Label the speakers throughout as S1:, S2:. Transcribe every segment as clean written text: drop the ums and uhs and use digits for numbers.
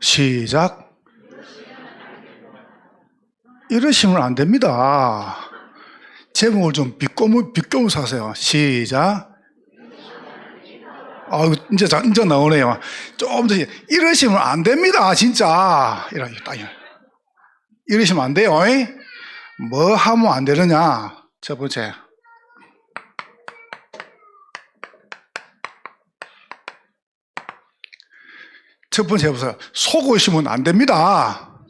S1: 시작. 이러시면 안 됩니다. 제목을 좀 비꼬면서 하세요. 시작. 이제 나오네요. 좀 더, 이러시면 안 됩니다. 진짜. 이러시면 안 돼요. 뭐 하면 안 되느냐? 첫 번째. 첫 번째 해보세요. 속으시면 안 됩니다.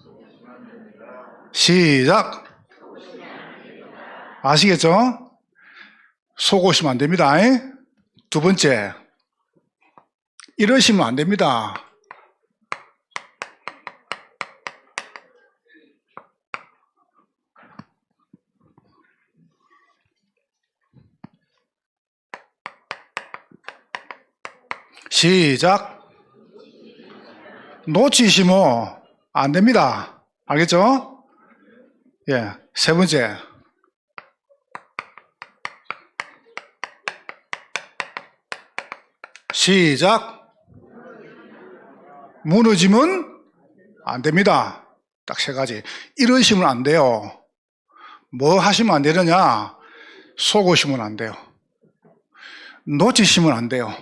S1: 시작. 아시겠죠? 속으시면 안 됩니다. 두 번째. 이러시면 안 됩니다. 시작. 놓치시면 안 됩니다. 알겠죠? 예. 세 번째. 시작. 무너지면 안 됩니다. 딱 세 가지. 이러시면 안 돼요. 뭐 하시면 안 되느냐? 속으시면 안 돼요. 놓치시면 안 돼요.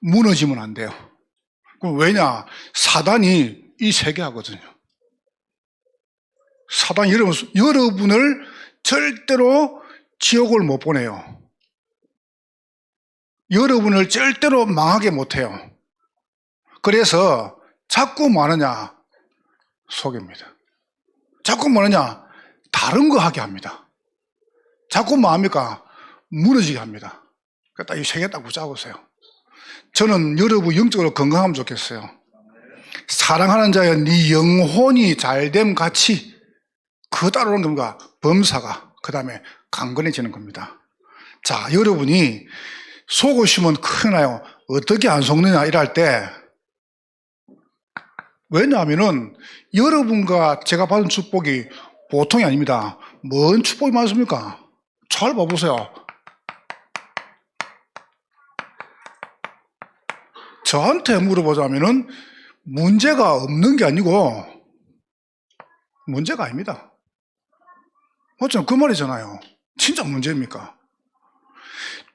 S1: 무너지면 안 돼요. 그럼 왜냐? 사단이 이 세 개 하거든요. 사단이 여러분을 절대로 지옥을 못 보내요. 여러분을 절대로 망하게 못해요. 그래서 자꾸 뭐하느냐? 속입니다. 자꾸 뭐하느냐? 다른 거 하게 합니다. 자꾸 뭐합니까? 무너지게 합니다. 그러니까 이 세 개 딱 붙잡으세요. 저는 여러분 영적으로 건강하면 좋겠어요. 사랑하는 자여 네 영혼이 잘됨 같이 그 따르는 겁니다. 범사가 그 다음에 강건해지는 겁니다. 자, 여러분이 속으시면 큰일 나요. 어떻게 안 속느냐 이럴 때, 왜냐하면은 여러분과 제가 받은 축복이 보통이 아닙니다. 뭔 축복이 많습니까? 잘 봐보세요. 저한테 물어보자면은 문제가 없는 게 아니고 문제가 아닙니다. 맞죠? 그 말이잖아요. 진짜 문제입니까?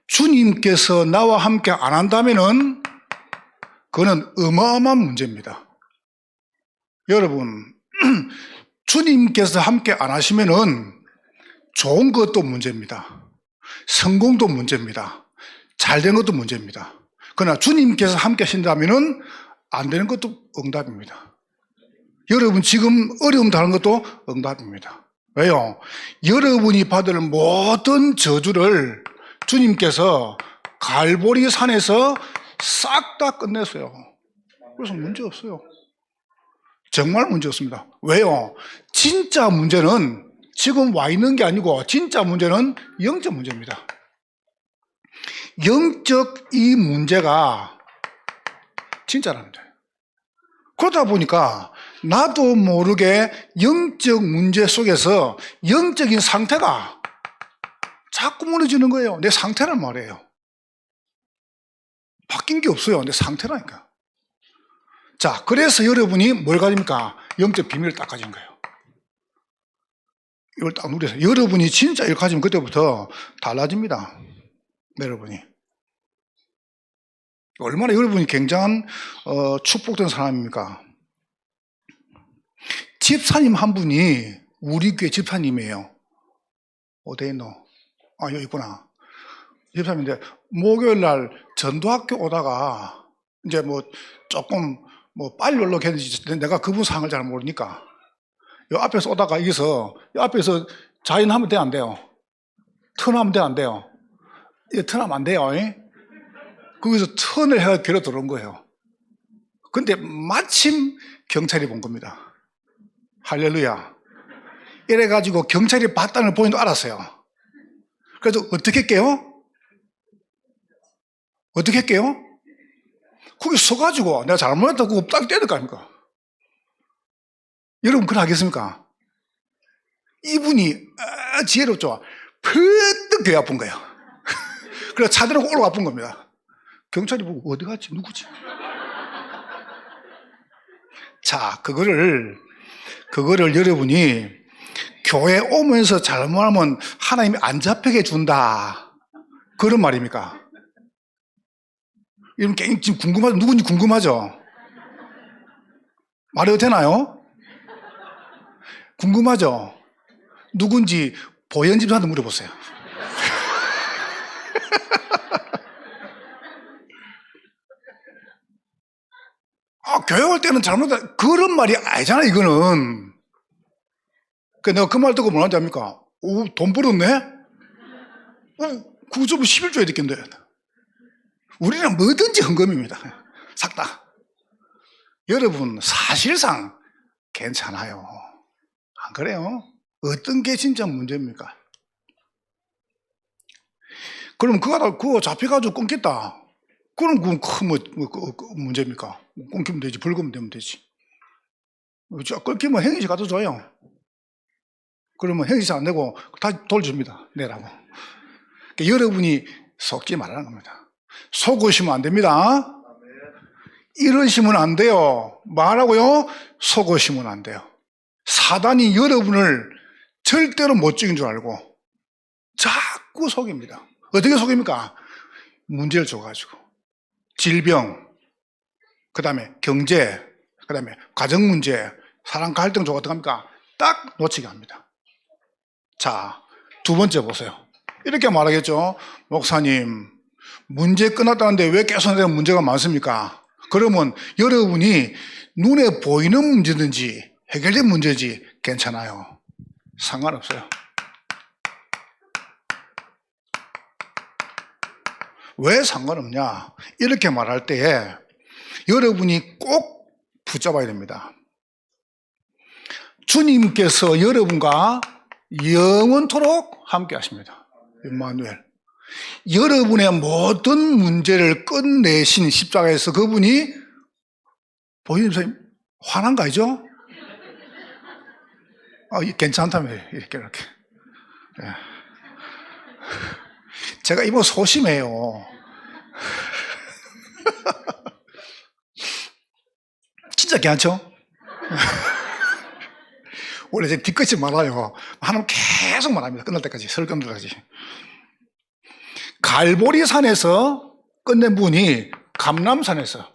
S1: 주님께서 나와 함께 안 한다면은 그거는 어마어마한 문제입니다. 여러분, 주님께서 함께 안 하시면은 좋은 것도 문제입니다. 성공도 문제입니다. 잘된 것도 문제입니다. 그러나 주님께서 함께 하신다면은 안 되는 것도 응답입니다. 여러분 지금 어려움 당하는 것도 응답입니다. 왜요? 여러분이 받을 모든 저주를 주님께서 갈보리 산에서 싹 다 끝냈어요. 그래서 문제 없어요. 정말 문제 없습니다. 왜요? 진짜 문제는 지금 와 있는 게 아니고 진짜 문제는 영적 문제입니다. 영적 이 문제가 진짜랍니다. 그러다 보니까 나도 모르게 영적 문제 속에서 영적인 상태가 자꾸 무너지는 거예요. 내 상태란 말이에요. 바뀐 게 없어요. 내 상태라니까. 자, 그래서 여러분이 뭘 가집니까? 영적 비밀을 딱 가진 거예요. 이걸 딱 누려서 여러분이 진짜 이걸 가지면 그때부터 달라집니다. 여러분이 얼마나 여러분이 굉장한 축복된 사람입니까? 집사님 한 분이 우리 교회 집사님이에요. 어디에 있노? 여기 있구나. 집사님인데 목요일 날 전도학교 오다가 이제 조금 빨리 연락했는지 내가 그분 상을 잘 모르니까 요 앞에서 오다가 여기서 요 앞에서 자인하면 돼, 안 돼요? 턴하면 돼, 안 돼요? 턴하면 안 돼요. 거기서 턴을 해서 길어 들어온 거예요. 근데 마침 경찰이 본 겁니다. 할렐루야. 이래가지고 경찰이 봤다는 걸 본인도 알았어요. 그래서 어떻게 할게요? 어떻게 할게요? 거기 서가지고 내가 잘못했다고 딱 때릴 거 아닙니까? 여러분 그걸 하겠습니까? 이분이 지혜롭죠. 퍼뜩 교회 아픈 거예요. 그래서 차 들고 올라가 아픈 겁니다. 경찰이 보고 어디 갔지? 누구지? 자, 그거를 여러분이 교회 오면서 잘못하면 하나님이 안 잡히게 준다. 그런 말입니까? 여러분 지금 궁금하죠? 누군지 궁금하죠? 말해도 되나요? 궁금하죠? 누군지 보현 집사한테 물어보세요. 교회 올 때는 잘못다. 그런 말이 아니잖아, 이거는. 내가 그 말 듣고 뭐라는지 압니까? 오, 돈 벌었네? 그거 좀 11 줘야 되겠네. 우리는 뭐든지 헌금입니다. 싹 다. 여러분, 사실상 괜찮아요. 안 그래요? 어떤 게 진짜 문제입니까? 그럼 그거 잡혀가지고 끊겠다. 그럼 그건 큰 문제입니까? 끊기면 되지. 벌금은 되면 되지. 끊기면 행위시 갖다 줘요. 그러면 행위시 안 내고 다시 돌줍니다. 내라고. 그러니까 여러분이 속지 말라는 겁니다. 속으시면 안 됩니다. 이러시면 안 돼요. 말하고요. 속으시면 안 돼요. 사단이 여러분을 절대로 못 죽인 줄 알고 자꾸 속입니다. 어떻게 속입니까? 문제를 줘가지고. 질병, 그 다음에 경제, 그 다음에 가정 문제, 사랑 갈등 줘가 어떻게 합니까? 딱 놓치게 합니다. 자, 두 번째 보세요. 이렇게 말하겠죠. 목사님, 문제 끝났다는데 왜 계속 문제가 많습니까? 그러면 여러분이 눈에 보이는 문제든지 해결된 문제지 괜찮아요. 상관없어요. 왜 상관없냐? 이렇게 말할 때에 여러분이 꼭 붙잡아야 됩니다. 주님께서 여러분과 영원토록 함께 하십니다. 임마누엘. 여러분의 모든 문제를 끝내신 십자가에서 그분이 보이는 화난 거 아니죠? 괜찮다며 이렇게. 예. 제가 이번 소심해요. 진짜 괜찮죠? 원래 제 뒤끝이 많아요. 하나님 계속 말합니다. 끝날 때까지, 설 끝날 때까지. 갈보리산에서 끝낸 분이 감람산에서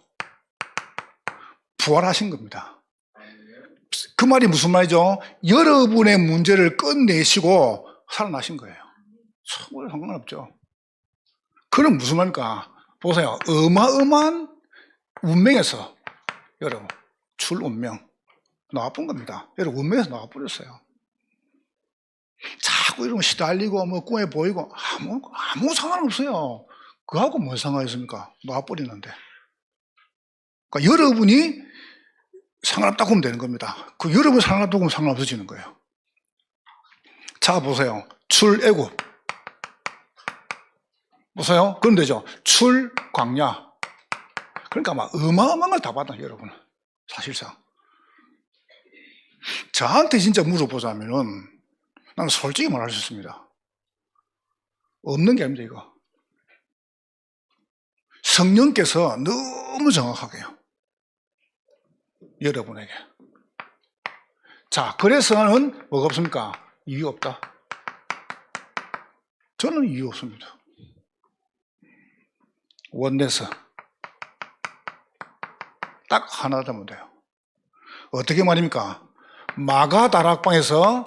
S1: 부활하신 겁니다. 그 말이 무슨 말이죠? 여러분의 문제를 끝내시고 살아나신 거예요. 정말 상관없죠. 그럼 무슨 말입니까? 보세요. 어마어마한 운명에서 여러분 출운명 나와본 겁니다. 여러분 운명에서 나와버렸어요. 자꾸 이러면 시달리고 뭐 꿈에 보이고 아무 상관없어요. 그하고 뭔 상관이 있습니까? 나와버리는데. 그러니까 여러분이 상관없다고 하면 되는 겁니다. 그 여러분 상관없다고 하면 상관없어지는 거예요. 자 보세요. 출애굽 보세요. 그럼 되죠. 출광야. 그러니까 막 어마어마한 걸 다 받아 여러분. 사실상 저한테 진짜 물어보자면은 나는 솔직히 말할 수 있습니다. 없는 게 아닙니다 이거. 성령께서 너무 정확하게요. 여러분에게. 자, 그래서는 뭐가 없습니까? 이유 없다. 저는 이유 없습니다. 원내서 딱 하나 되면 돼요. 어떻게 말입니까? 마가다락방에서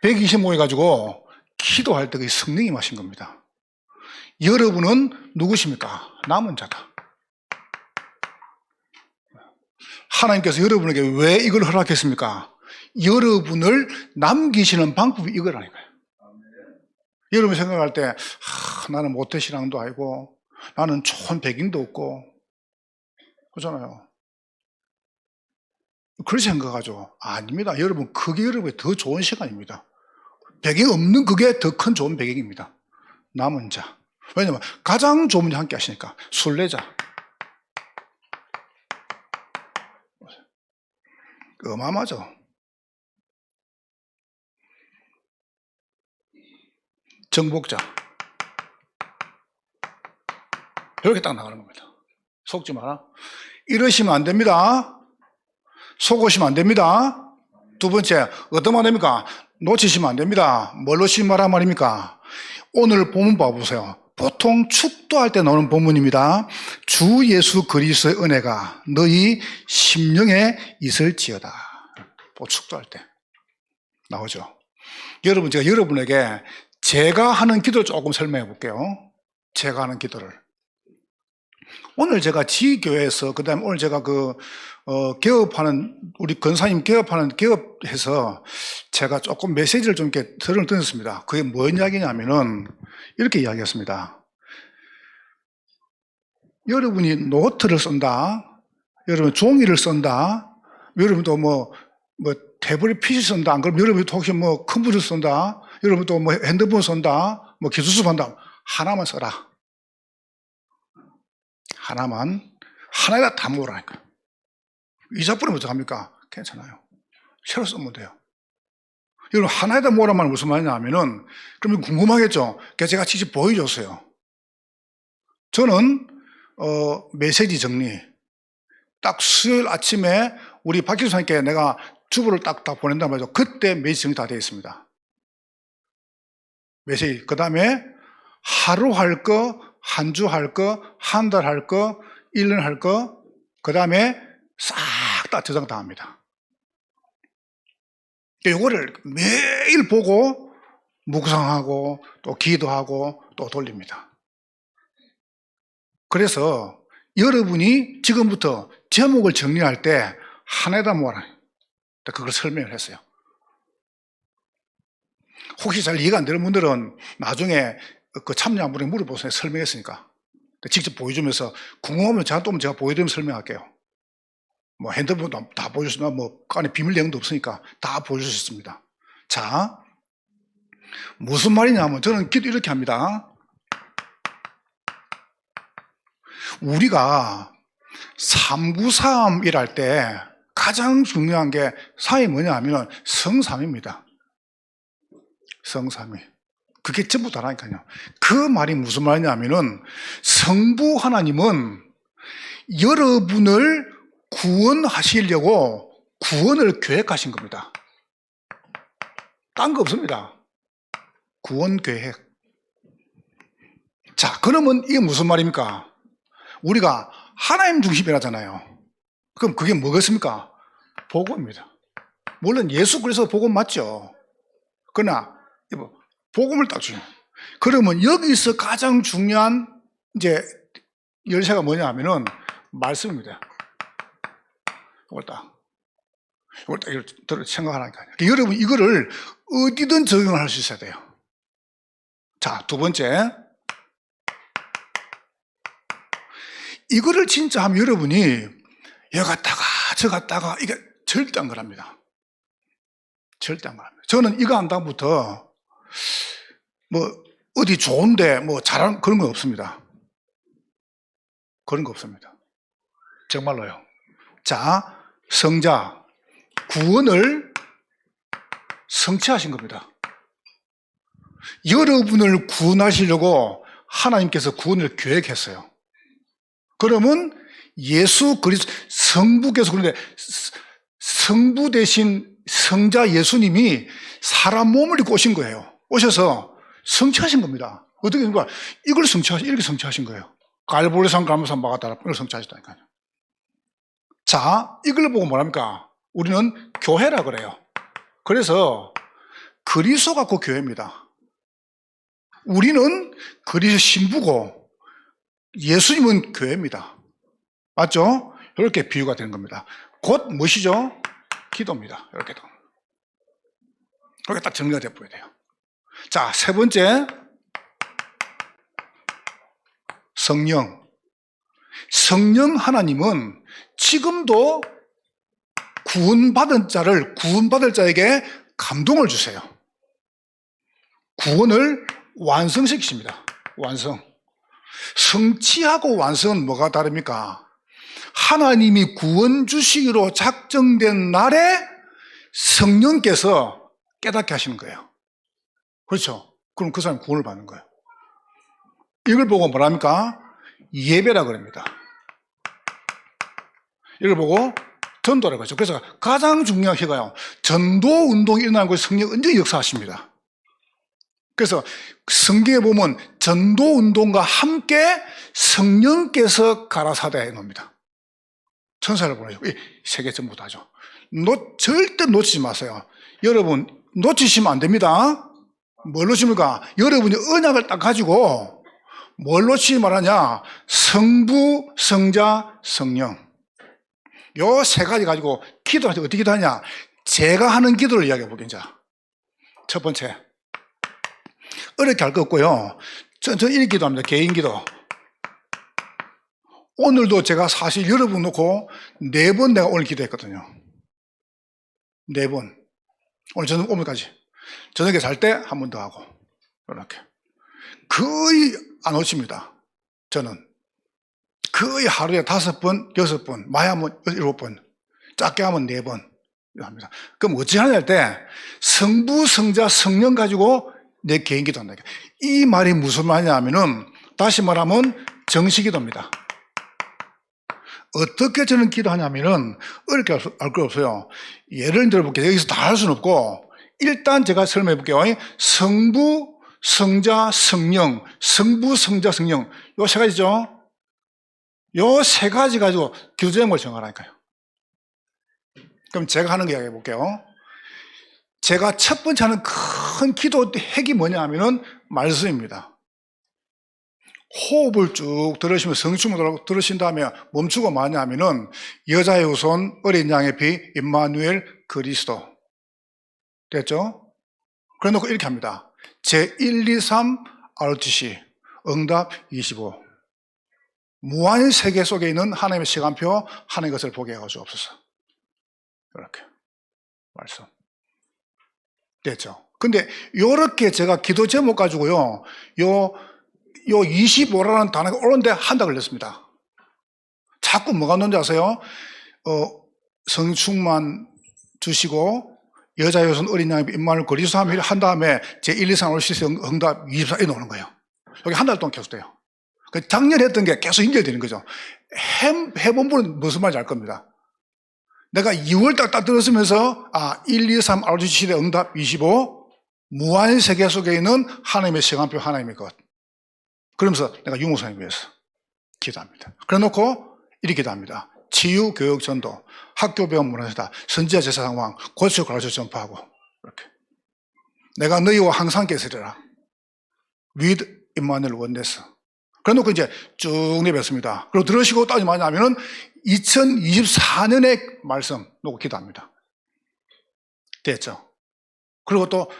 S1: 120모여 가지고 기도할 때 그 성령이 마신 겁니다. 여러분은 누구십니까? 남은 자다. 하나님께서 여러분에게 왜 이걸 허락했습니까? 여러분을 남기시는 방법이 이거라니까요. 여러분 생각할 때 나는 모태신앙도 아니고 나는 좋은 배경도 없고 그렇잖아요. 그렇게 생각하죠. 아닙니다. 여러분 그게 여러분의 더 좋은 시간입니다. 배경 없는 그게 더 큰 좋은 배경입니다. 남은 자. 왜냐면 가장 좋은 분이 함께 하시니까. 순례자. 어마어마하죠. 정복자. 이렇게 딱 나가는 겁니다. 속지 마라. 이러시면 안 됩니다. 속으시면 안 됩니다. 두 번째, 어떤 말 됩니까? 놓치시면 안 됩니다. 뭘 놓치지 말란 말입니까? 오늘 본문 봐보세요. 보통 축도할 때 나오는 본문입니다. 주 예수 그리스도의 은혜가 너희 심령에 있을지어다. 축도할 때 나오죠. 여러분, 제가 여러분에게 제가 하는 기도를 조금 설명해 볼게요. 제가 하는 기도를. 오늘 제가 지교회에서, 그 다음에 오늘 제가 개업하는, 우리 권사님 개업해서 제가 조금 메시지를 좀 이렇게 던졌습니다. 그게 뭔 이야기냐면은, 이렇게 이야기했습니다. 여러분이 노트를 쓴다, 여러분 종이를 쓴다, 여러분도 태블릿 PC 쓴다, 안 그러면 여러분도 혹시 컴퓨터 쓴다, 여러분도 핸드폰 쓴다, 기술수업 한다, 하나만 써라. 하나에다 다 모으라니까. 이자 뿌리면 어떡합니까? 괜찮아요. 새로 쓰면 돼요. 여러분, 하나에다 모으란 말은 무슨 말이냐 하면은, 그러면 궁금하겠죠? 그래서 제가 직접 보여줬어요. 저는, 메시지 정리. 딱 수요일 아침에 우리 박 교수님께 내가 주보를 딱 보낸단 말이죠. 그때 메시지 정리 다 되어 있습니다. 메시지. 그 다음에 하루 할 거, 한 주 할 거, 한 달 할 거, 1년 할 거, 그 다음에 싹 다 저장 다 합니다. 이거를 매일 보고 묵상하고 또 기도하고 또 돌립니다. 그래서 여러분이 지금부터 제목을 정리할 때 하나에다 모아라. 그걸 설명을 했어요. 혹시 잘 이해가 안 되는 분들은 나중에 참여한 분에게 물어보세요. 설명했으니까. 직접 보여주면서 궁금하면 저한테 오면 제가 보여드리면 설명할게요. 핸드폰도 다 보여줬으면 그 안에 비밀 내용도 없으니까 다 보여주셨습니다. 자, 무슨 말이냐면 저는 기도 이렇게 합니다. 우리가 393 일할 때 가장 중요한 게 사이 뭐냐 하면 성삼입니다. 성삼위. 그게 전부 다라니까요. 그 말이 무슨 말이냐 하면은 성부 하나님은 여러분을 구원하시려고 구원을 계획하신 겁니다. 딴 거 없습니다. 구원 계획. 자, 그러면 이게 무슨 말입니까? 우리가 하나님 중심이라잖아요. 그럼 그게 뭐겠습니까? 복음입니다. 물론 예수 그리스도 복음 맞죠. 그러나 복음을 딱 주요. 그러면 여기서 가장 중요한 이제 열쇠가 뭐냐 하면은 말씀입니다. 이걸 딱 생각하라니까요. 여러분 이거를 어디든 적용을 할 수 있어야 돼요. 자, 두 번째. 이거를 진짜 하면 여러분이 여기 갔다가 저 갔다가 이게 절대 안 그럽니다. 절대 안 그럽니다. 저는 이거 한 다음부터 어디 좋은데 잘하는 그런 거 없습니다. 그런 거 없습니다. 정말로요. 자, 성자 구원을 성취하신 겁니다. 여러분을 구원하시려고 하나님께서 구원을 계획했어요. 그러면 예수 그리스도 성부께서, 그런데 성부 대신 성자 예수님이 사람 몸을 입고 오신 거예요. 오셔서 성취하신 겁니다. 어떻게 된 거야? 이걸 이렇게 성취하신 거예요. 갈보리산 갈무산 마가다라 이걸 성취하셨다니까요. 자, 이걸 보고 뭐랍니까? 우리는 교회라 그래요. 그래서 그리스도 갖고 교회입니다. 우리는 그리스도 신부고 예수님은 교회입니다. 맞죠? 이렇게 비유가 되는 겁니다. 곧 무엇이죠? 기도입니다. 이렇게 딱 정리가 되어야 돼요. 자, 세 번째, 성령. 성령 하나님은 지금도 구원받을 자에게 감동을 주세요. 구원을 완성시키십니다. 완성. 성취하고 완성은 뭐가 다릅니까? 하나님이 구원 주시기로 작정된 날에 성령께서 깨닫게 하시는 거예요. 그렇죠? 그럼 그 사람이 구원을 받는 거예요. 이걸 보고 뭐랍니까? 예배라 그럽니다. 이걸 보고 전도라고 하죠. 그래서 가장 중요한 기가요, 전도 운동이 일어나는 곳에 성령 언제 역사하십니다. 그래서 성경에 보면 전도 운동과 함께 성령께서 가라사대해 놓습니다. 천사를 보내죠. 세계 전부 다죠. 절대 놓치지 마세요. 여러분 놓치시면 안 됩니다. 뭘 놓칩니까? 여러분이 언약을 딱 가지고 뭘 놓치지 말하냐? 성부, 성자, 성령. 요 세 가지 가지고 기도할 때 어떻게 기도하냐? 제가 하는 기도를 이야기해 볼게요. 첫 번째, 어렵게 할 거 없고요, 천천히 이렇게 기도합니다. 개인 기도. 오늘도 제가 사실 여러분 놓고 4번 내가 오늘 기도했거든요. 4번. 오늘 저녁 오늘까지. 저녁에 잘 때 한 번 더 하고. 이렇게. 거의 안 놓칩니다. 저는. 거의 하루에 5번, 6번, 많이 하면 7번, 작게 하면 4번 합니다. 그럼 어찌 하냐 할 때 성부, 성자, 성령 가지고 내 개인 기도한다. 이 말이 무슨 말이냐 하면은, 다시 말하면 정식기도입니다. 어떻게 저는 기도하냐면은 어렵게 알 거 없어요. 예를 들어볼게요. 여기서 다 할 수는 없고, 일단 제가 설명해 볼게요. 성부, 성자, 성령, 성부, 성자, 성령, 요 세 가지죠. 요 세 가지 가지고 기도 제목을 정하라니까요. 그럼 제가 하는 거 이야기해 볼게요. 제가 첫 번째 하는 큰 기도 핵이 뭐냐 하면은 말씀입니다. 호흡을 쭉 들으시면 성충을 들으신 다음에 멈추고 뭐냐 하면은 여자의 후손, 어린 양의 피, 임마누엘, 그리스도. 됐죠? 그래 놓고 이렇게 합니다. 제 1, 2, 3 ROTC 응답 25. 무한 세계 속에 있는 하나님의 시간표, 하나님의 것을 보게 해가지고 없어서. 이렇게 말씀. 됐죠? 근데 요렇게 제가 기도 제목 가지고요, 요 25라는 단어가 오는데 한 달 걸렸습니다. 자꾸 뭐가 넣는지 아세요? 성충만 주시고 여자의 후손, 어린 양의 임마누엘, 그리스도 한 다음에 제 1, 2, 3, 5, 6, 응답 24 이 나오는 거예요. 여기 한 달 동안 계속 돼요. 작년에 했던 게 계속 연결되는 거죠. 해본 분은 무슨 말인지 알 겁니다. 내가 2월달 딱 들었으면서 1, 2, 3, ROTC 시대 응답 25 무한 세계 속에 있는 하나님의 시간표, 하나님의 것. 그러면서 내가 유목사님 위해서 기도합니다. 그래 놓고 이렇게 기도합니다. 치유, 교육, 전도, 학교 배움 문화세다, 선지자 제사 상황, 고쳐 가르쳐 전파하고. 이렇게. 내가 너희와 항상 계시리라. With Emmanuel Oneness. 그래 놓고 이제 쭉 내뱉습니다. 그리고 들으시고 따지면 뭐냐면은 2024년의 말씀 놓고 기도합니다. 됐죠? 그리고 또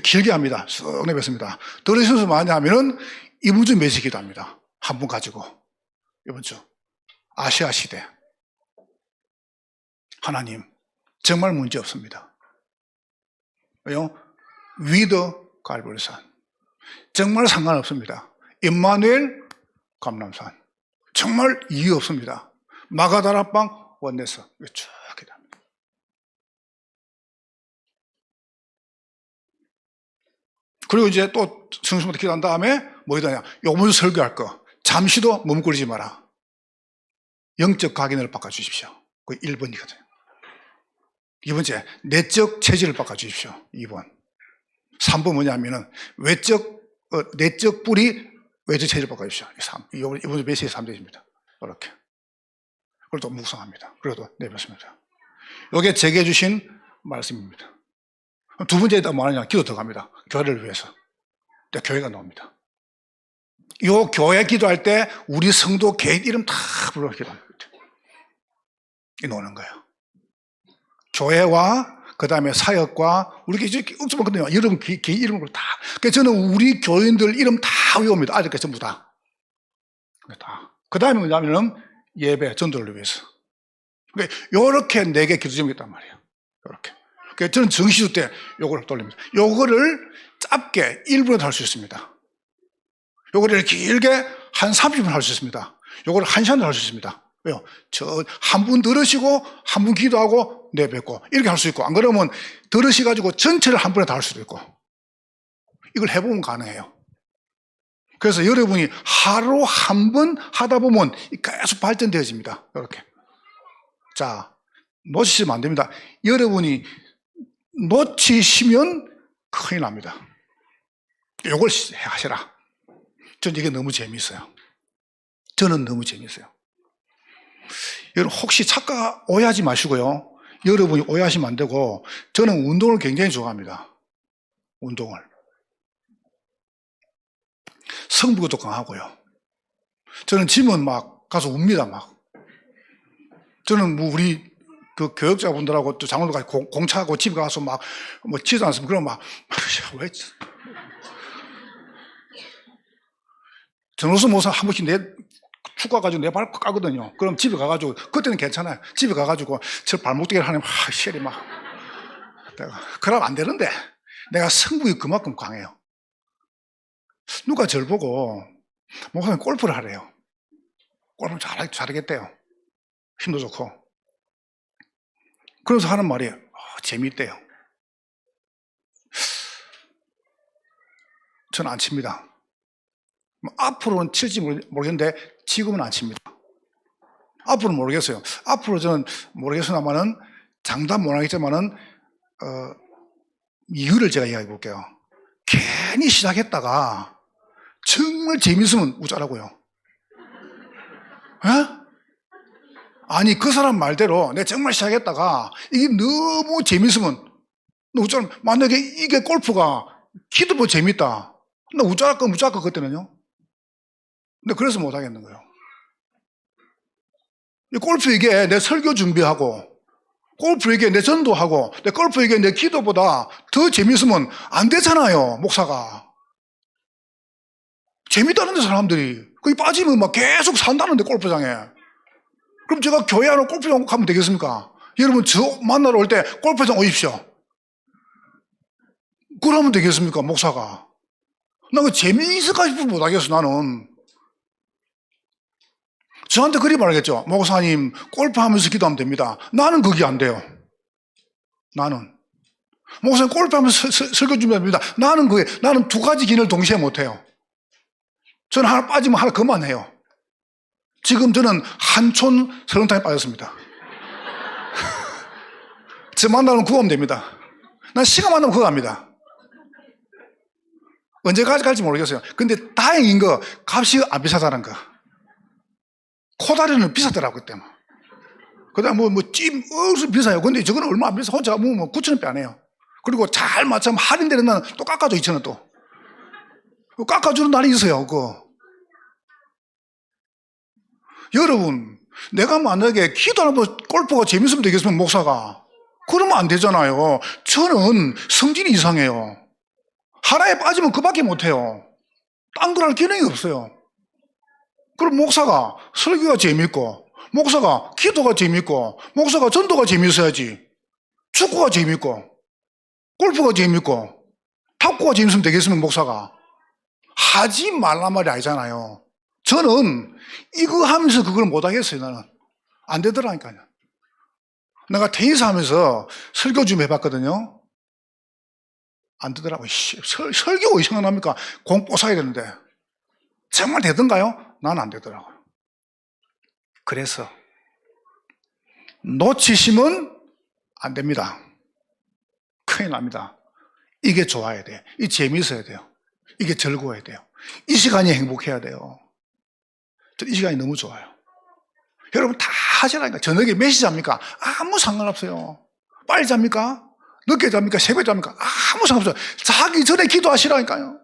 S1: 길게 합니다. 쑥 내뱉습니다. 들으시면서 뭐냐면은 이번 주 매시 기도합니다. 한 분 가지고. 이번 주. 아시아 시대. 하나님, 정말 문제 없습니다. 왜요? 위더 갈보리산. 정말 상관없습니다. 임마누엘 감람산. 정말 이유 없습니다. 마가다락방 원내서. 쭉 기도합니다. 그리고 이제 또 성수부터 기도한 다음에 뭐 기도하냐? 요번 설교할 거. 잠시도 머뭇거리지 마라. 영적 각인을 바꿔주십시오. 그 1번이거든요. 2번째, 내적 체질을 바꿔주십시오. 2번. 3번 뭐냐면은 내적 뿌리, 외적 체질을 바꿔주십시오. 3. 이번 메시지 3대입니다. 이렇게. 그걸 또 묵상합니다. 그래도 내뱉습니다. 이게 제게 주신 말씀입니다. 두 번째에다 뭐 하느냐? 기도 들어갑니다. 교회를 위해서. 교회가 나옵니다. 이 교회 기도할 때 우리 성도 개인 이름 다 불러 기도합니다. 이 노는 거예요. 교회와 그 다음에 사역과 우리 없으면 근데 여러분 개인 이름으로 다. 그래서 저는 우리 교인들 이름 다 외웁니다. 아직까지 전부 다. 그 다음에 뭐냐면은 예배, 전도를 위해서. 그러니까 요렇게 4개 기도 제목이 있단 말이에요. 요렇게. 그러니까 저는 정시주 때 요거를 돌립니다. 요거를 짧게 1분에도 할 수 있습니다. 요거를 길게 한 30분 할 수 있습니다. 요거를 1시간도 할 수 있습니다. 왜요? 한 분 들으시고, 한 분 기도하고, 내뱉고, 이렇게 할 수 있고, 안 그러면 들으시가지고 전체를 한 번에 다 할 수도 있고, 이걸 해보면 가능해요. 그래서 여러분이 하루 한 번 하다 보면 계속 발전되어집니다. 이렇게. 자, 놓치시면 안 됩니다. 여러분이 놓치시면 큰일 납니다. 이걸 하시라. 전 이게 너무 재미있어요. 저는 너무 재미있어요. 여러분 혹시 착각 오해하지 마시고요. 여러분이 오해하시면 안 되고, 저는 운동을 굉장히 좋아합니다. 운동을. 승부도 강하고요. 저는 짐은 막 가서 웁니다, 막. 저는 뭐 우리 그 교육자분들하고 또 장로들 같이 공차하고 집에 가서 막 뭐 치지 않습니까? 그럼 막, 왜? 전호수 모사 한 번씩 축구 가지고 내 발 까거든요. 그럼 집에 가가지고, 그때는 괜찮아요. 집에 가가지고 저 발목대기를 하면 쉘이 막. 그러면 안 되는데, 내가 승부가 그만큼 강해요. 누가 저를 보고, 목사님 골프를 하래요. 골프 잘하겠대요. 힘도 좋고. 그래서 하는 말이 재미있대요. 저는 안 칩니다. 앞으로는 칠지 모르겠는데 지금은 안 칩니다. 앞으로는 모르겠어요. 앞으로 저는 모르겠으나마는 장담 못 하겠지만은 이유를 제가 이야기해 볼게요. 괜히 시작했다가 정말 재밌으면 우짜라고요. 에? 아니 그 사람 말대로 내가 정말 시작했다가 이게 너무 재밌으면 너 우짜라. 만약에 이게 골프가 키도 재밌다. 나 우짜랄 거 그때는요. 근데 그래서 못 하겠는 거예요. 골프 이게 내 설교 준비하고, 골프 이게 내 전도하고, 내 골프 이게 내 기도보다 더 재밌으면 안 되잖아요, 목사가. 재밌다는데 사람들이. 거기 빠지면 막 계속 산다는데 골프장에. 그럼 제가 교회 안으로 골프장 가면 되겠습니까? 여러분 저 만나러 올 때 골프장 오십시오. 그러면 되겠습니까, 목사가? 나 그 재미있을까 싶으면 못하겠어, 나는. 저한테 그리 말하겠죠. 목사님, 골프하면서 기도하면 됩니다. 나는 그게 안 돼요. 나는. 목사님, 골프하면서 설교 준비합니다. 나는 두 가지 기능을 동시에 못해요. 저는 하나 빠지면 하나 그만해요. 지금 저는 한촌 설렁탕에 빠졌습니다. 저 만나면 그거 하면 됩니다. 난 시간 만나면 그거 합니다. 언제까지 갈지 모르겠어요. 근데 다행인 거, 값이 안 비싸다는 거. 코다리는 비싸더라고요, 그때. 그 다음 찜, 비싸요. 근데 저거는 얼마 안 비싸. 혼자 뭐 9,000원 안 해요. 그리고 잘 맞추면 할인되는 날은 또 깎아줘, 2,000원 또. 깎아주는 날이 있어요, 그거. 여러분, 내가 만약에 기도하는 골프가 재밌으면 되겠으면, 목사가. 그러면 안 되잖아요. 저는 성질이 이상해요. 하나에 빠지면 그밖에 못해요. 딴 걸 할 기능이 없어요. 그럼 목사가 설교가 재밌고, 목사가 기도가 재밌고, 목사가 전도가 재밌어야지. 축구가 재밌고, 골프가 재밌고, 탁구가 재밌으면 되겠으면 목사가. 하지 말란 말이 아니잖아요. 저는 이거 하면서 그걸 못 하겠어요, 나는. 안 되더라니까요. 내가 테니스 하면서 설교 좀 해봤거든요. 안 되더라고요. 설교 왜 생각납니까? 공 뽀사야 되는데. 정말 되던가요? 나는 안 되더라고요. 그래서 놓치시면 안 됩니다. 큰일 납니다. 이게 좋아야 돼요. 이게 재미있어야 돼요. 이게 즐거워야 돼요. 이 시간이 행복해야 돼요. 이 시간이 너무 좋아요. 여러분 다 하시라니까. 저녁에 몇 시 잡니까? 아무 상관없어요. 빨리 잡니까? 늦게 잡니까? 새벽에 잡니까? 아무 상관없어요. 자기 전에 기도하시라니까요.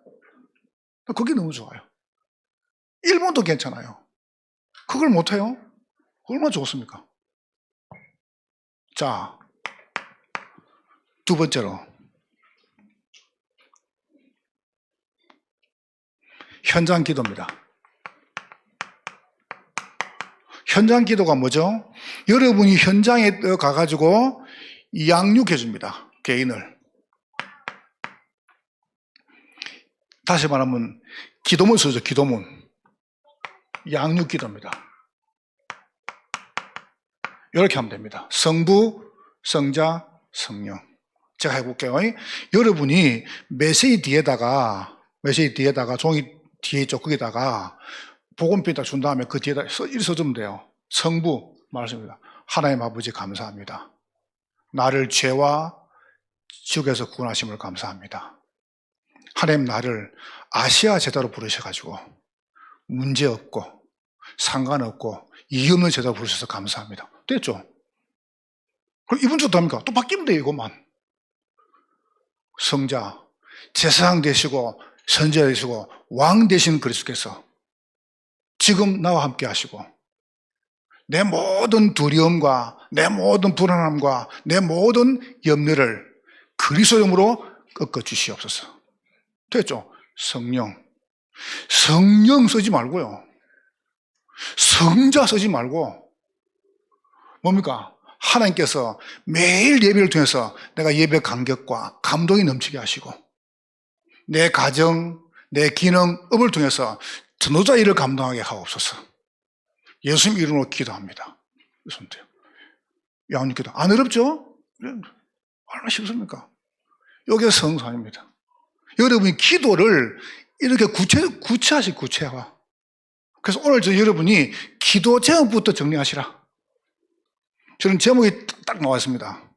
S1: 그게 너무 좋아요. 1분도 괜찮아요. 그걸 못해요? 얼마나 좋습니까? 자, 두 번째로 현장 기도입니다. 현장 기도가 뭐죠? 여러분이 현장에 가가지고 양육해 줍니다. 개인을. 다시 말하면 기도문 쓰죠. 기도문. 양육 기도입니다. 이렇게 하면 됩니다. 성부, 성자, 성령. 제가 해볼게요. 여러분이 메시지 뒤에다가 종이 뒤에 있죠. 거기다가 복음표에다 준 다음에 그 뒤에다 써주면 돼요. 성부 말씀입니다. 하나님 아버지 감사합니다. 나를 죄와 지옥에서 구원하심을 감사합니다. 하나님 나를 아시아 제자로 부르셔가지고 문제없고 상관없고 이유 없는 제자로 부르셔서 감사합니다. 됐죠? 그럼 이분 주도 합니까? 또 바뀌면 돼요, 이것만. 성자, 제사장 되시고 선지자 되시고 왕 되신 그리스도께서 지금 나와 함께 하시고 내 모든 두려움과 내 모든 불안함과 내 모든 염려를 그리스도 이름으로 꺾어 주시옵소서. 됐죠? 성령 쓰지 말고요, 성자 쓰지 말고 뭡니까? 하나님께서 매일 예배를 통해서 내가 예배 감격과 감동이 넘치게 하시고 내 가정, 내 기능업을 통해서 전도자 일을 감당하게 하옵소서. 예수님 이름으로 기도합니다. 그러시면 돼요. 야ሁ님 기도. 안 어렵죠? 얼마나 쉽습니까? 이게 성산입니다. 여러분이 기도를 이렇게 구체화. 그래서 오늘 여러분이 기도 제목부터 정리하시라. 저는 제목이 딱 나왔습니다.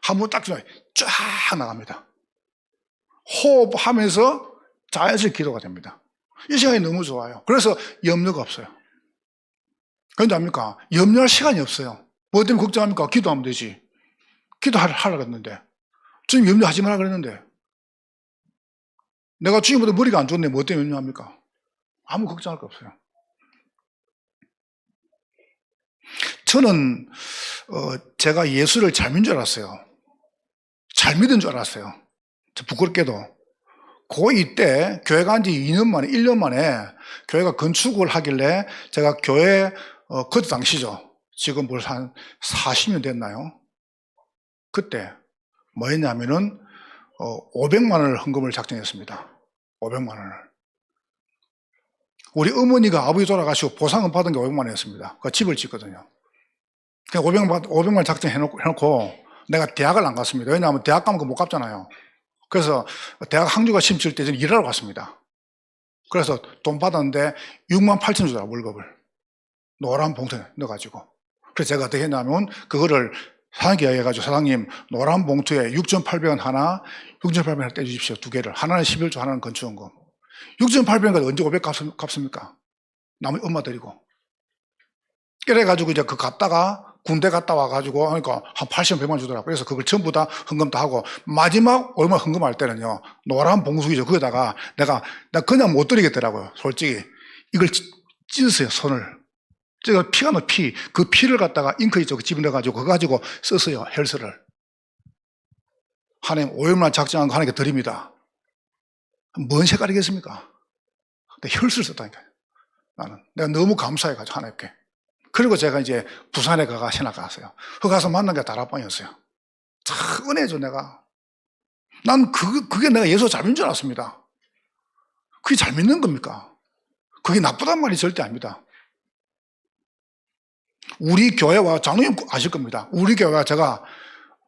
S1: 한번 쫙 나갑니다. 호흡하면서 자연스럽게 기도가 됩니다. 이 시간이 너무 좋아요. 그래서 염려가 없어요. 그런데 압니까? 염려할 시간이 없어요. 뭐 때문에 걱정합니까? 기도하면 되지. 기도하려고 했는데 주님 염려하지 마라 그랬는데 내가 주님보다 머리가 안 좋네. 뭐 때문에 염려합니까? 아무 걱정할 거 없어요. 저는 제가 예수를 잘 믿는 줄 알았어요. 잘 믿은 줄 알았어요. 부끄럽게도 고2 때 교회 간 지 2년 만에 1년 만에 교회가 건축을 하길래 제가 교회 그때 당시죠. 지금 벌써 한 40년 됐나요? 그때 뭐 했냐면은 500만 원을 헌금을 작정했습니다. 500만 원을. 우리 어머니가 아버지 돌아가시고 보상금 받은 게 500만 원이었습니다. 그 집을 짓거든요. 그냥 500만 원 작정해놓고 내가 대학을 안 갔습니다. 왜냐하면 대학 가면 그거 못 갚잖아요. 그래서 대학 학류가 심칠 때 저는 일하러 갔습니다. 그래서 돈 받았는데 6만 8천 주더라, 월급을. 노란 봉투에 넣어가지고. 그래서 제가 어떻게 했냐면 그거를 사장님께 이야기해가지고 사장님 노란 봉투에 6,800원 하나, 6,800원 떼주십시오. 두 개를. 하나는 11조, 하나는 건축원금. 6,800원 언제 500 갚습니까? 나머지 엄마 드리고. 이래가지고 이제 그 갔다가 군대 갔다 와가지고 하니까 한 80만 100만 주더라고요. 그래서 그걸 전부 다 헌금 다 하고 마지막 얼마 헌금할 때는요, 노란 봉투이죠. 거기다가 내가 그냥 못 드리겠더라고요. 솔직히 이걸 찢었어요. 손을 제가 피가 나 그 피를 갖다가 잉크 있죠. 집어넣어가지고 그거 가지고 썼어요. 헬스를. 하나님 500만 작정한 거 하나님께 드립니다. 뭔 색깔이겠습니까? 근데 혈수를 썼다니까요. 나는 내가 너무 감사해가지고 하나님께. 그리고 제가 이제 부산에 가가 신학 갔어요. 거기 가서 만난 게 다락방이었어요. 참 은혜죠, 내가. 난 그게 내가 예수 잘 믿는 줄 알았습니다. 그게 잘 믿는 겁니까? 그게 나쁘단 말이 절대 아닙니다. 우리 교회와 장로님 아실 겁니다. 우리 교회와 제가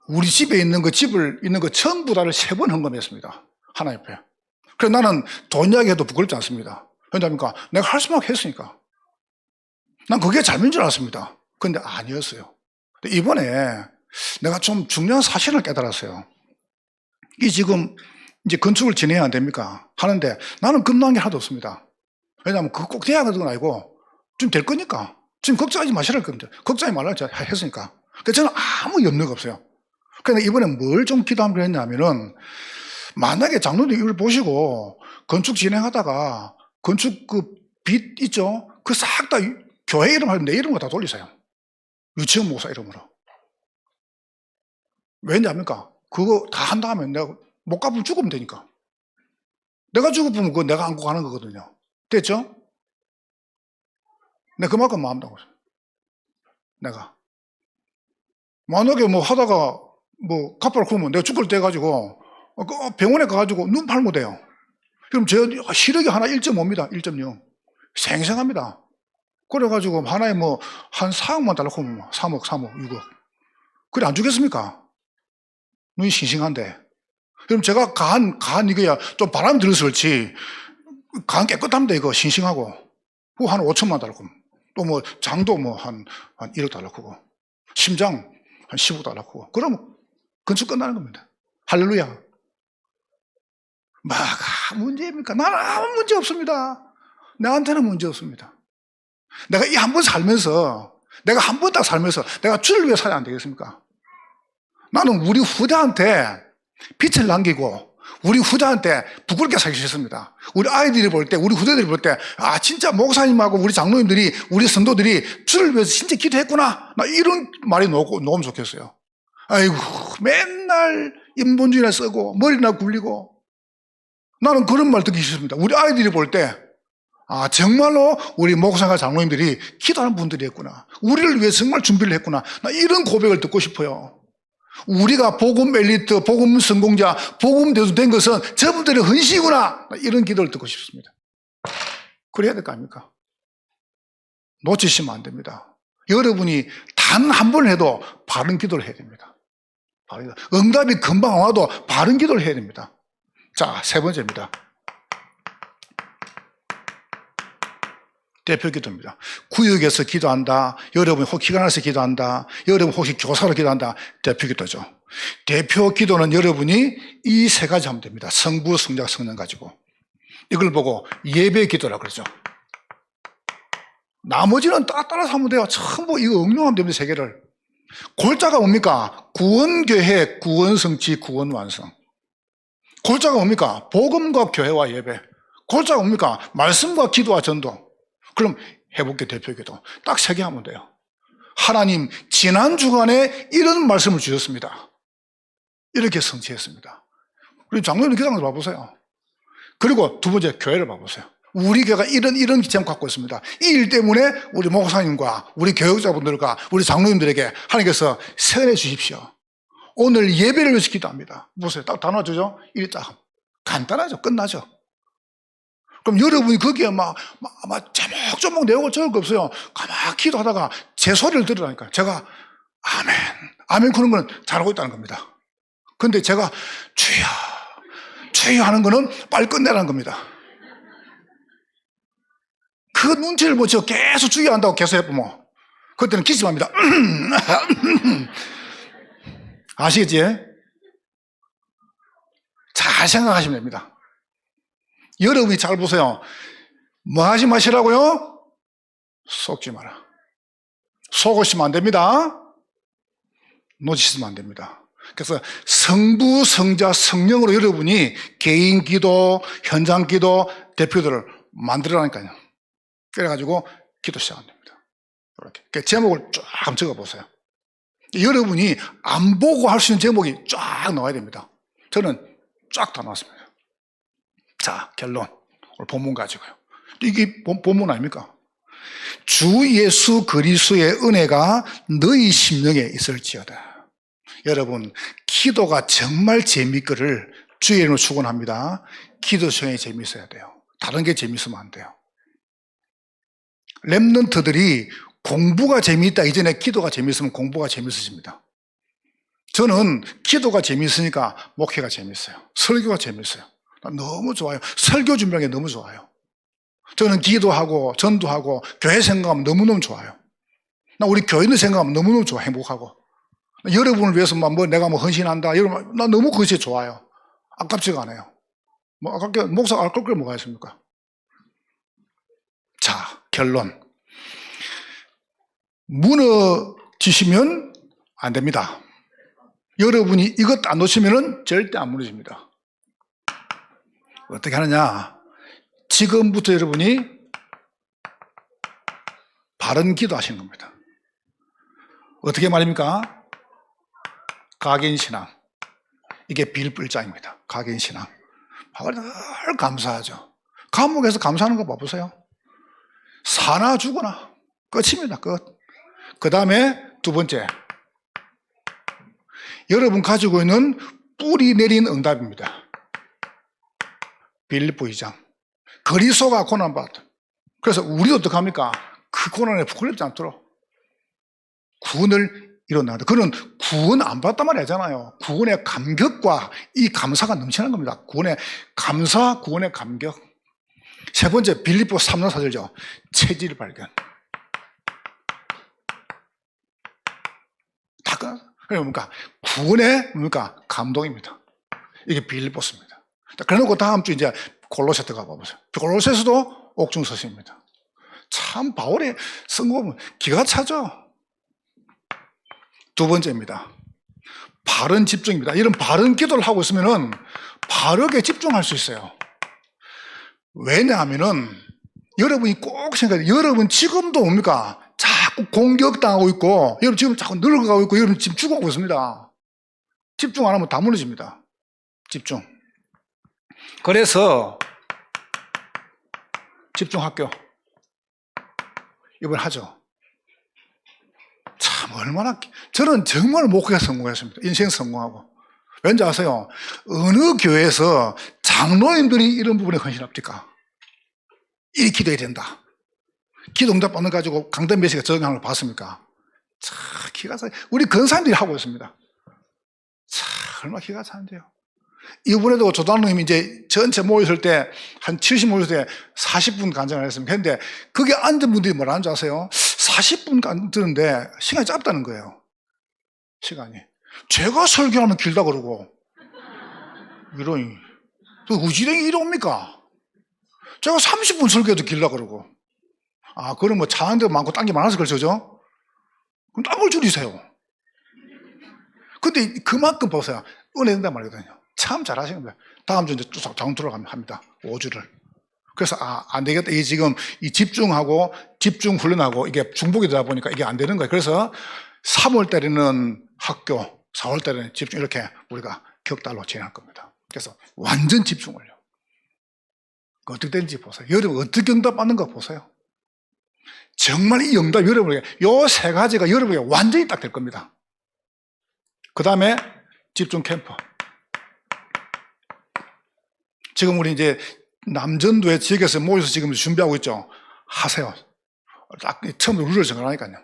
S1: 우리 집에 있는 그 집을 있는 그 전부 다를 3번 헌금했습니다. 하나 옆에. 그래서 나는 돈 이야기해도 부끄럽지 않습니다. 왜냐합니까? 내가 할 수만 했으니까. 난 그게 잘 믿는 줄 알았습니다. 그런데 아니었어요. 이번에 내가 좀 중요한 사실을 깨달았어요. 이 지금 이제 건축을 진행해야 안 됩니까? 하는데 나는 겁난 게 하나도 없습니다. 왜냐하면 그거 꼭 돼야 하는 건 아니고 좀 될 거니까. 지금 걱정하지 마시라는 겁니다. 걱정하지 말라고 제가 했으니까. 그래서 저는 아무 염려가 없어요. 그런데 이번에 뭘 좀 기도하면 했냐면은 만약에 장로님 이걸 보시고 건축 진행하다가 건축 그 빚 있죠? 그 싹 다 교회 이름 하면 내 이름으로 다 돌리세요. 유치원 목사 이름으로. 왜냐합니까? 그거 다 한다 하면 내가 못 갚으면 죽으면 되니까. 내가 죽으면 그거 내가 안고 가는 거거든요. 됐죠? 내가 그만큼 마음다고. 내가. 만약에 뭐 하다가 뭐 갚으라 그러면 내가 죽을 때 가지고 병원에 가가지고 눈 팔면 돼요. 그럼 제 시력이 하나 1.5입니다. 1.0. 생생합니다. 그래가지고 하나에 뭐 한 4억만 달라고 하면 3억, 6억. 그래 안 주겠습니까? 눈이 싱싱한데. 그럼 제가 간 이거야 좀 바람 들어서 그렇지. 간 깨끗합니다. 이거 싱싱하고. 그거 한 5천만 달라고 하면. 또 뭐 장도 뭐 한 1억 달라고 하고. 심장 한 15도 낳고. 그러면 건축 끝나는 겁니다. 할렐루야. 뭐가 문제입니까? 나는 아무 문제 없습니다. 나한테는 문제 없습니다. 내가 이 한 번 살면서, 내가 한 번 딱 살면서 내가 주를 위해 살아야 안 되겠습니까? 나는 우리 후대한테 빛을 남기고 우리 후대한테 부끄럽게 살기 싫습니다. 우리 아이들이 볼 때, 우리 후대들이 볼 때, 아, 진짜 목사님하고 우리 장로님들이, 우리 성도들이 주를 위해서 진짜 기도했구나. 나 이런 말이 너무 좋겠어요. 아이고, 맨날 인본주의나 쓰고, 머리나 굴리고. 나는 그런 말 듣기 싫습니다. 우리 아이들이 볼 때, 아, 정말로 우리 목사가 장로님들이 기도하는 분들이었구나. 우리를 위해 정말 준비를 했구나. 나 이런 고백을 듣고 싶어요. 우리가 복음 엘리트, 복음 성공자, 복음 대수 된 것은 저분들의 헌신이구나. 이런 기도를 듣고 싶습니다. 그래야 될 거 아닙니까? 놓치시면 안 됩니다. 여러분이 단 한 번 해도 바른 기도를 해야 됩니다. 응답이 금방 안 와도 바른 기도를 해야 됩니다. 자, 세 번째입니다. 대표 기도입니다. 구역에서 기도한다. 여러분 혹시 기관에서 기도한다. 여러분 혹시 교사로 기도한다. 대표 기도죠. 대표 기도는 여러분이 이 세 가지 하면 됩니다. 성부, 성자, 성령 가지고. 이걸 보고 예배 기도라고 그러죠. 나머지는 따라서 하면 돼요. 전부 이거 응용하면 됩니다. 세 개를. 골자가 뭡니까? 구원교회, 구원성취, 구원완성. 골자가 뭡니까? 복음과 교회와 예배. 골자가 뭡니까? 말씀과 기도와 전도. 그럼 해볼게 대표기도. 딱 세 개 하면 돼요. 하나님, 지난 주간에 이런 말씀을 주셨습니다. 이렇게 성취했습니다. 우리 장로님 기도를 봐보세요. 그리고 두 번째, 교회를 봐보세요. 우리 교회가 이런 제목 갖고 있습니다. 이 일 때문에 우리 목사님과 우리 교육자분들과 우리 장로님들에게 하나님께서 세례 주십시오. 오늘 예배를 위해서 기도합니다. 보세요. 딱 다 놔주죠? 일이 딱 간단하죠. 끝나죠. 그럼 여러분이 거기에 막 조목조목 내용을 적을 거 없어요. 가만히 기도하다가 제 소리를 들으라니까. 제가 아멘, 아멘 그런 건 잘하고 있다는 겁니다. 근데 제가 주여, 주여 하는 거는 빨리 끝내라는 겁니다. 그 눈치를 뭐 제가 계속 주여 한다고 계속 해보면 그때는 기침합니다. 아시겠지? 잘 생각하시면 됩니다. 여러분이 잘 보세요. 뭐 하지 마시라고요? 속지 마라. 속으시면 안 됩니다. 놓치시면 안 됩니다. 그래서 성부, 성자, 성령으로 여러분이 개인 기도, 현장 기도, 대표들을 만들어라니까요. 그래가지고 기도 시작하면 됩니다. 이렇게. 그 제목을 쫙 적어보세요. 여러분이 안 보고 할 수 있는 제목이 쫙 나와야 됩니다. 저는 쫙 다 나왔습니다. 자, 결론. 오늘 본문 가지고요. 이게 본문 아닙니까? 주 예수 그리스도의 은혜가 너희 심령에 있을지어다. 여러분, 기도가 정말 재미있기를 주의 이름으로 축원합니다. 기도 시간이 재미있어야 돼요. 다른 게 재미있으면 안 돼요. 랩런트들이 공부가 재미있다 이전에 기도가 재미있으면 공부가 재미있어집니다. 저는 기도가 재미있으니까 목회가 재미있어요. 설교가 재미있어요. 너무 좋아요. 설교 준비하는 게 너무 좋아요. 저는 기도하고 전도하고 교회 생각하면 너무너무 좋아요. 나 우리 교인들 생각하면 너무너무 좋아. 행복하고. 여러분을 위해서 내가 헌신한다. 여러분, 나 너무 그것이 좋아요. 아깝지가 않아요. 아깝게 목사가 아까울 게 뭐가 있습니까? 자, 결론. 무너지시면 안 됩니다. 여러분이 이것 안 놓치면 절대 안 무너집니다. 어떻게 하느냐? 지금부터 여러분이 바른 기도 하시는 겁니다. 어떻게 말입니까? 각인신앙. 이게 빌불장입니다. 각인신앙. 늘 감사하죠. 감옥에서 감사하는 거 봐보세요. 사나 죽거나 끝입니다. 끝. 그 다음에 두 번째, 여러분 가지고 있는 뿌리 내린 응답입니다. 빌립보 2장. 그리스도가 고난받았다. 그래서 우리도 어떡합니까? 그 고난에 부끄럽지 않도록 구원을 이뤄나다. 그는 구원 안 받았단 말이 아니잖아요. 구원의 감격과 이 감사가 넘치는 겁니다. 구원의 감사, 구원의 감격. 세 번째, 빌립보 3장 4절죠. 체질 발견. 다 끝났어. 그러니까 구원의 뭡니까? 감동입니다. 이게 빌립보서입니다. 그래놓고 다음 주 이제 골로새 들어가 보세요. 골로새서도 옥중서신입니다. 참 바울의 성공은 기가 차죠. 두 번째입니다. 바른 집중입니다. 이런 바른 기도를 하고 있으면은 바르게 집중할 수 있어요. 왜냐하면은 여러분이 꼭 생각해요. 여러분 지금도 뭡니까? 자꾸 공격당하고 있고, 여러분 지금 자꾸 늙어가고 있고, 여러분 지금 죽어가고 있습니다. 집중 안 하면 다 무너집니다. 집중. 그래서 집중학교 이번 하죠. 참 얼마나 저는 정말 목회가 성공했습니다. 인생 성공하고. 왠지 아세요? 어느 교회에서 장로님들이 이런 부분에 헌신합니까? 이 기도해야 된다. 기도 응답 받는 가지고 강단 메시가 적용하는 걸 봤습니까? 참 기가 차. 우리 근사님들이 하고 있습니다. 참 얼마나 기가 차는데요. 이번에도 조단로님이 이제 전체 모였을 때 한 70 모였을 때 40분 간증을 했습니다. 그런데 거기 앉은 분들이 뭐라는 줄 아세요? 40분 간증하는데 시간이 짧다는 거예요. 시간이. 제가 설교하면 길다 그러고 이런 우지랭이 이리 옵니까? 제가 30분 설교해도 길다 그러고. 아, 그럼 뭐 차한 데 많고 딴 게 많아서 그렇죠? 그럼 딴 걸 줄이세요. 근데 그만큼 보세요. 은혜 된단 말이거든요. 참 잘하시는 거예요. 다음 주 이제 쭉 자운트로 합니다. 5주를. 그래서 안 되겠다. 이 지금 이 집중하고 집중 훈련하고 이게 중복이 되다 보니까 이게 안 되는 거예요. 그래서 3월 달에는 학교, 4월 달에는 집중 이렇게 우리가 격달로 진행할 겁니다. 그래서 완전 집중을요. 어떻게 되는지 보세요. 여러분 어떻게 응답 받는가 보세요. 정말 이 응답 여러분에게 요 세 가지가 여러분에게 완전히 딱 될 겁니다. 그 다음에 집중 캠프. 지금 우리 이제 남전도의 지역에서 모여서 지금 준비하고 있죠. 하세요. 딱 처음으로 룰을 정하니까요.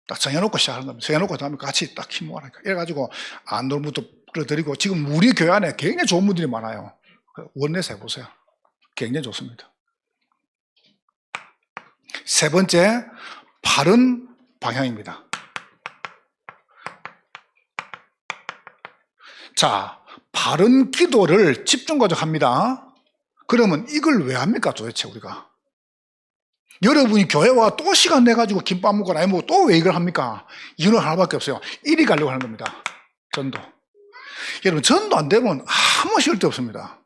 S1: 딱 정해놓고 시작하는 겁니다. 정해놓고 다음에 같이 딱 힘 모아라니까. 이래가지고 안돌부터 끌어들이고 지금 우리 교회 안에 굉장히 좋은 분들이 많아요. 원내에서 해보세요. 굉장히 좋습니다. 세 번째, 바른 방향입니다. 자, 바른 기도를 집중가지고 합니다. 그러면 이걸 왜 합니까 도대체 우리가? 여러분이 교회 와 또 시간 내가지고 김밥 먹거나 아니면 또 왜 이걸 합니까? 이유는 하나밖에 없어요. 이리 가려고 하는 겁니다. 전도. 여러분 전도 안 되면 아무 쓸데 없습니다.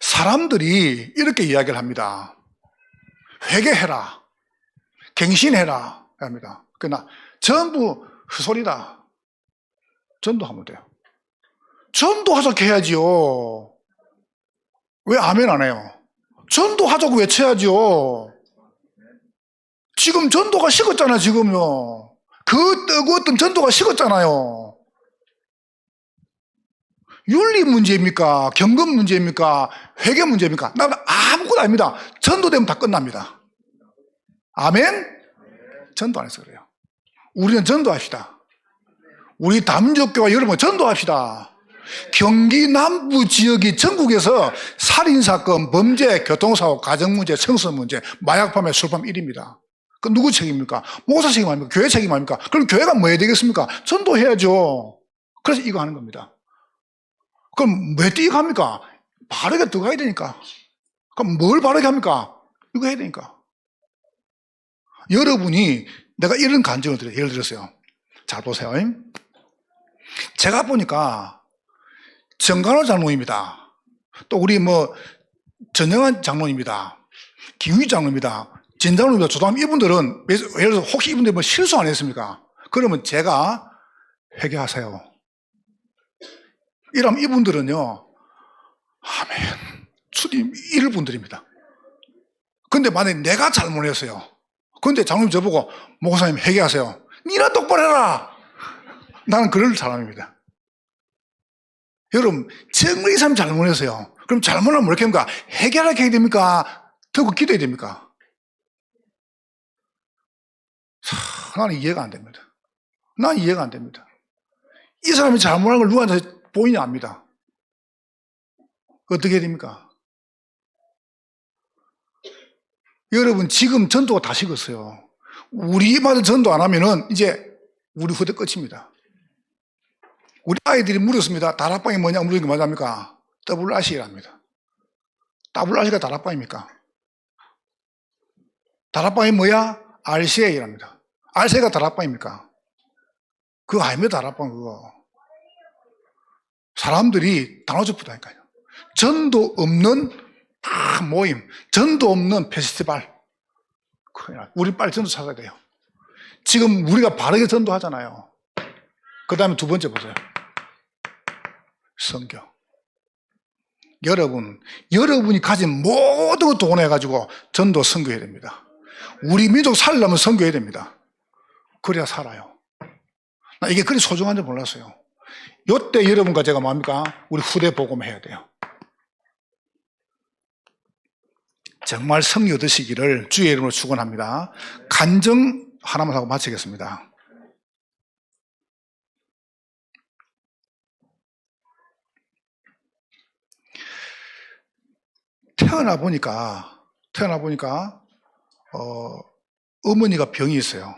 S1: 사람들이 이렇게 이야기를 합니다. 회개해라. 갱신해라. 합니다. 그러나 전부 헛소리다. 전도하면 돼요. 전도하자고 해야지요. 왜 아멘 안 해요? 전도하자고 외쳐야지요. 지금 전도가 식었잖아, 지금요. 그 뜨거웠던 전도가 식었잖아요. 윤리 문제입니까? 경건 문제입니까? 회계 문제입니까? 나 아무것도 아닙니다. 전도되면 다 끝납니다. 아멘? 전도 안 해서 그래요. 우리는 전도합시다. 우리 담적교와 여러분 전도합시다. 경기 남부 지역이 전국에서 살인사건, 범죄, 교통사고, 가정문제, 청소문제, 마약 판매, 술판 1위입니다. 그 누구 책임입니까? 목사 책임 아닙니까? 교회 책임 아닙니까? 그럼 교회가 뭐 해야 되겠습니까? 전도해야죠. 그래서 이거 하는 겁니다. 그럼 왜 이거 합니까? 바르게 들어가야 되니까. 그럼 뭘 바르게 합니까? 이거 해야 되니까. 여러분이 내가 이런 간증을 드려요. 예를 들었어요. 잘 보세요. 제가 보니까 정관호 장로입니다. 또 우리 뭐 전영환 장로입니다. 김휘 장로입니다. 진 장로입니다. 조담 이분들은 예를 들어서 혹시 이분들 뭐 실수 안 했습니까? 그러면 제가 회개하세요. 이러면 이분들은요, 아멘, 주님 이럴 분들입니다. 근데 만약에 내가 잘못했어요. 근데 장로님 저보고 목사님 회개하세요. 니나 똑바로 해라. 나는 그럴 사람입니다. 여러분 정말 이 사람이 잘못했어요. 그럼 잘못하면 어떻게 합니까? 회개하라고 해야 됩니까? 듣고 기도해야 됩니까? 나는 이해가 안 됩니다. 난 이해가 안 됩니다. 이 사람이 잘못한 걸 누구한테 보이냐 압니다. 어떻게 해야 됩니까? 여러분 지금 전도가 다 식었어요. 우리마저 전도 안 하면은 이제 우리 후대 끝입니다. 우리 아이들이 물었습니다. 다락방이 뭐냐 물으니까 뭐랍니까? WRC랍니다. WRC가 다락방입니까? 다락방이 뭐야? RCA랍니다. RCA가 다락방입니까? 그거 아닙니다. 다락방 그거. 사람들이 단호적부다니까요. 전도 없는 모임, 전도 없는 페스티벌. 우리 빨리 전도 찾아야 돼요. 지금 우리가 바르게 전도하잖아요. 그 다음에 두 번째 보세요. 성경. 여러분이 가진 모든 걸 동원해가지고 전도 선교해야 됩니다. 우리 민족 살려면 선교해야 됩니다. 그래야 살아요. 나 이게 그리 소중한 줄 몰랐어요. 요때 여러분과 제가 뭡니까? 우리 후대 복음해야 돼요. 정말 성리 얻으시기를 주의 이름으로 축원합니다. 간증 하나만 하고 마치겠습니다. 태어나 보니까 어머니가 병이 있어요.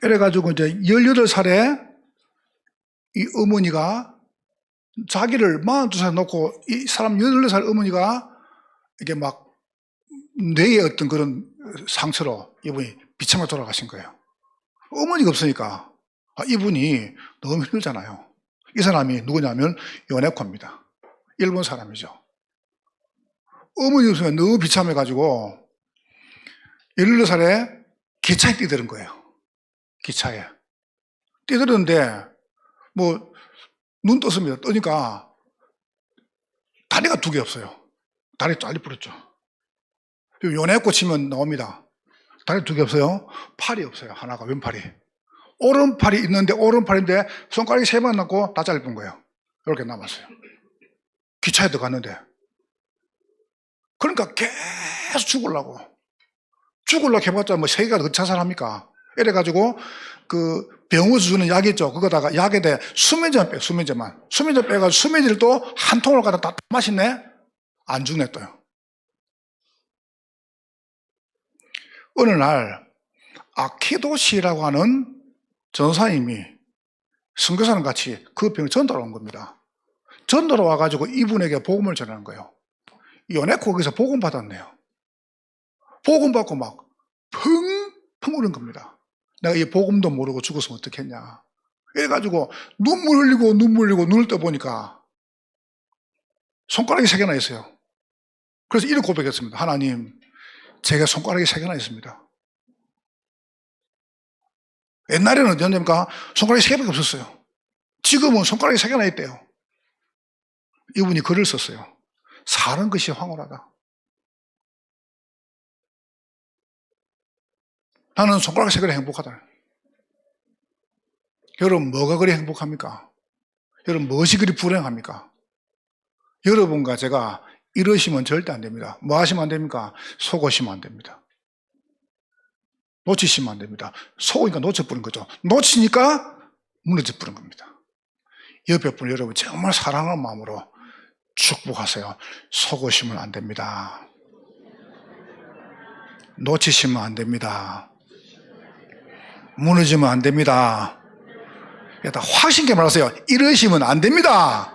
S1: 그래가지고 이제 18살에 이 어머니가 자기를 42살 놓고 이 사람 18살 어머니가 이게 막 뇌에 어떤 그런 상처로 이분이 비참하게 돌아가신 거예요. 어머니가 없으니까 이분이 너무 힘들잖아요. 이 사람이 누구냐면 요네코입니다. 일본 사람이죠. 어머니 없으면 너무 비참해가지고 18살에 기차에 뛰드는 거예요. 기차에. 뛰드는데 뭐 눈 떴습니다. 뜨니까 다리가 두 개 없어요. 다리 잘리 부렸죠. 요네코 치면 나옵니다. 다리 두 개 없어요. 팔이 없어요. 하나가 왼팔이. 오른팔이 있는데 오른팔인데 손가락이 세 번 남고 다 짧은 거예요. 이렇게 남았어요. 기차에 들어갔는데 그러니까 계속 죽으려고 해봤자 뭐 3개가 더 자살합니까? 이래가지고 그 병원에서 주는 약이 있죠. 그거다가 약에다 수면제만 빼요. 수면제만 빼가지고 수면제를 또 한 통을 갖다 다 마시네. 안 죽네 또요. 어느 날 아키도시라고 하는 전사님이 선교사랑 같이 그 병을 전도하러 온 겁니다. 전도로 와가지고 이분에게 복음을 전하는 거예요. 요네코 거기서 복음 받았네요. 복음 받고 막 펑펑 우는 겁니다. 내가 이 복음도 모르고 죽었으면 어떡했냐. 이래가지고 눈물 흘리고 눈을 떠보니까 손가락이 3개나 있어요. 그래서 이렇게 고백했습니다. 하나님, 제가 손가락이 3개나 있습니다. 옛날에는 어땠습니까? 손가락이 3개밖에 없었어요. 지금은 손가락이 3개나 있대요. 이분이 글을 썼어요. 사는 것이 황홀하다. 나는 손가락 3개나 행복하다. 여러분 뭐가 그리 행복합니까? 여러분 무엇이 그리 불행합니까? 여러분과 제가 이러시면 절대 안 됩니다. 뭐 하시면 안 됩니까? 속으시면 안 됩니다. 놓치시면 안 됩니다. 속으니까 놓쳐버린 거죠. 놓치니까 무너져버린 겁니다. 옆에 분 여러분 정말 사랑하는 마음으로 축복하세요. 속으시면 안 됩니다. 놓치시면 안 됩니다. 무너지면 안 됩니다. 확신있게 말하세요. 이러시면 안 됩니다.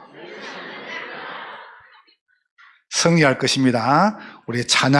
S1: 승리할 것입니다. 우리 찬양